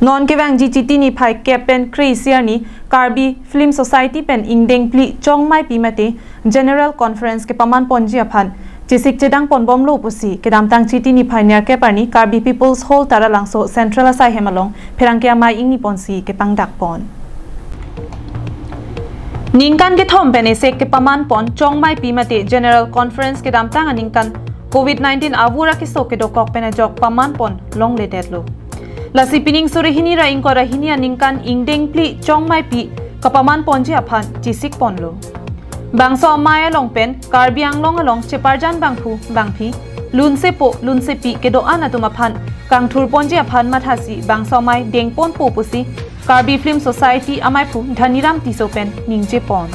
non kewang GCT ni phai kepen Crazier ni Karbi Film Society pen ingdeng pli Chongmaipi mate General Conference kepaman ponji aphan kachesik chedang ponbom lo pusi kedam tang chiti ni phai ner keparni Karbi People's Hall taralangso Central Asai hemalong pherangkia mai ingni ponsi kepang dak pon Ningkan ke thom pen esek kepaman pon Chongmaipi mate General Conference kedam tang aningkan COVID-19 avura kisok kedokok penajok paman pon long le detlo Lasi pining sore hini ra ingkora hini aningkan ingdeng pli Chongmaipi kapaman ponji aphan kachesik ponlo. Bangso maya longpen Karbi anglong along cheparjan bangphu bangphi lunsepi kedoan atum aphan kangthur ponji aphan mathasi bangso mai dengpon popusi Karbi Film Society amaipu dhaniram tisopen ningje pon.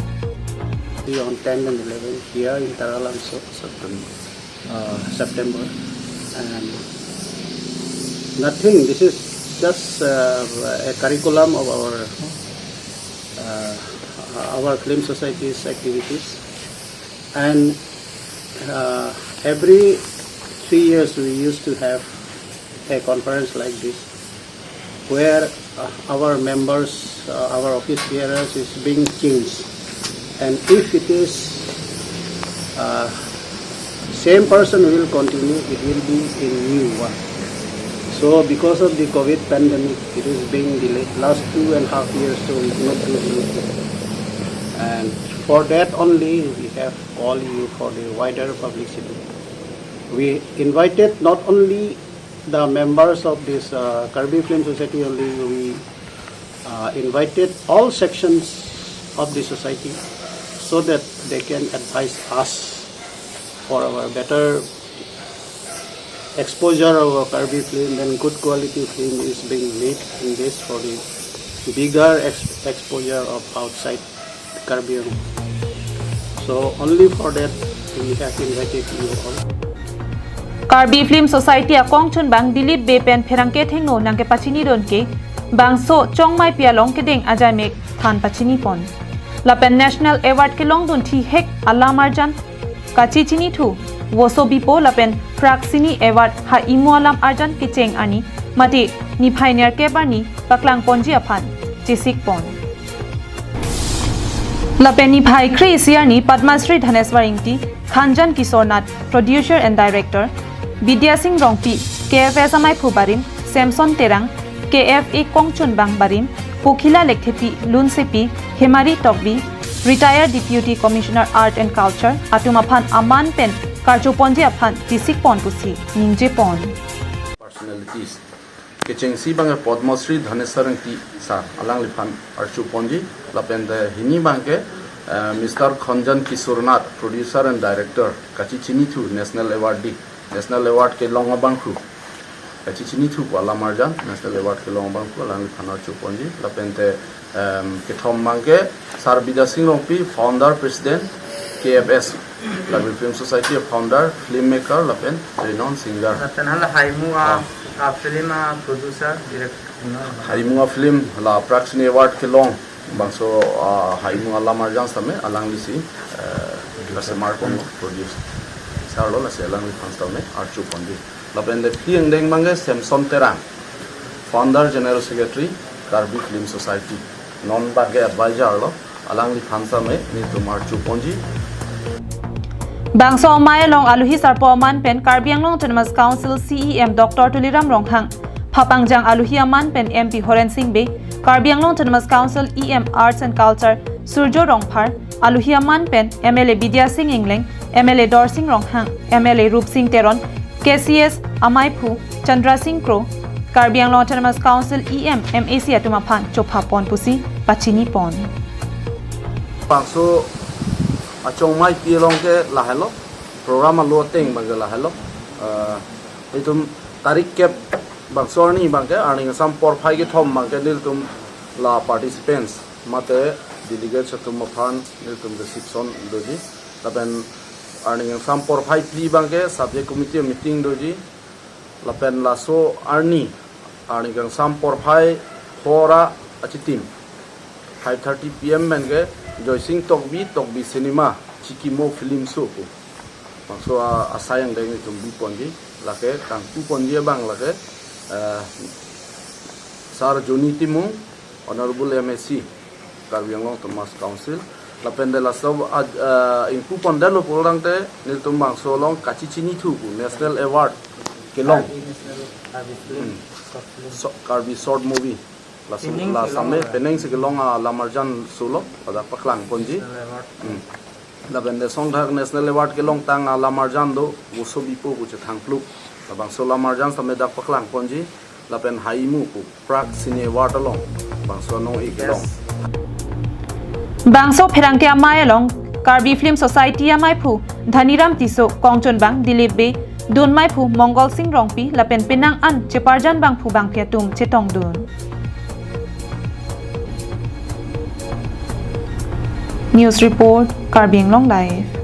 On 10 and 11 here in Taralam September and nothing. This is just a curriculum of our film society's activities, and every 3 years we used to have a conference like this, where our members, our office bearers is being changed, and if it is same person will continue, it will be a new one. So because of the COVID pandemic, it is being delayed. Last 2.5 years, so we cannot do anything. And for that only, we have called you for the wider publicity. We invited not only the members of this Karbi Film Society only, we invited all sections of the society so that they can advise us for our better exposure of our Karbi film, and good quality film is being made in this for the bigger exposure of outside Karbi. So only for that we have invited you all. Karbi Film Society akong chun bang Dilip Bepen pherangke thengno nangke pachini donke bangso Chongmaipi along kedeng ajamek than pachini pon. Lapen National Award ke long dun thi hek alamarjan kachichini thu woso bipo lapen praksini award ha imualam arjan kicheng ani mati ni pioneer keparni paklang ponji aphan kachesik pon lapen ni bhai Crazier ni Padmasri Dhaneswaringti Khanjan Kisornath producer and director Vidya Singh Rongpi KFS amai phubarin Samson Terang KFA Kongchun Bang barin Pokhila Lekthepi Lunsepi Hemari Tokbi Retired Deputy Commissioner Art and Culture Atumaphan Aman Pen Karjo Ponji Aphan kachesik pon pusi ningje pon. Personalities Kechengsi bang Padmasri Dhaneswaringti sa alang liphan Archu Ponji lapende hini bangke Mr. Khanjan Kisornath producer and director Kachichini thu National Award ke long bang khu Kachichini thu wala marjan National Award ke long bang khu alang liphan Archu Ponji lapende Kethom Mangke Sir Vidya Singh Rongpi, founder, president, KFS, Karbi Film Society, founder, filmmaker, lapen, renowned singer. Lapen hala Haimua film producer, director. Haimua film la Praksini Award ke long, bangso Haimua la marjan same alang lisi, la semar kon produce. Sarlo la se alang li fanstame Archu Ponji. Lapen de pieng deng mange Samson Terang, founder, general secretary, Karbi Film Society. Non bagge advisor lo alang li phansa me ni tumar Archu Ponji Bangso mai long aluhi sarpo aman pen Karbi Anglong Autonomous Council CEM Dr. Tuliram Ronghang Phapangjang aluhi aman pen MP Horen Singh Be Karbi Anglong Autonomous Council EM Arts and Culture Surjo Rongphar aluhi aman pen MLA Vidya Singh Ingleng MLA Dor Singh Ronghang MLA Rup Singh Teron KCS Amaipu Chandra Singh Kro Karbi Anglong Autonomous Council EM MAC atumaphan chopha pon pusi pachini pon Bangso Chongmaipi long ke lahelo program lo teng bang lahelo itum tarik ke bangso ni bang ke arning sam por phai ke thom bang ke nil tum la participants mate delegates tum aphan nil tum reception doji taben arning sam por phai pli bang ke subject committee meeting doji lapen laso arni arning sam por phai hora achitim 5:30 PM bang ke Joysing Tokbi Cinema Chikimo Film Show so asayang dai ni tumbi ponji lake kang tu ponji bang lake Sar Juni Timung, Honorable MSc, Karbi Anglong Thomas Council, la pendela sob in coupon delo polangte nil tumbang solong kachesik tu National Award kelong Karbi short movie la samne peneng se kelong la marjan solo pada paklang ponji la bende song dhak National Award kelong tang la marjan do uso bipo ku che thangpluk la bang so la marjan samne dak paklang ponji la pen haimu ku prak sine award along bang so no e kelong Bangso Perangke Amai along Karbi Film Society Amai Pu Dhaniram Tiso Kongchon Bang Dilip Be Dun Mai Pu Mongol Singh Rongpi Lapen Penang An Cheparjan Bang Pu Bang Piatum Chetong Dun News Report Karbi Long Live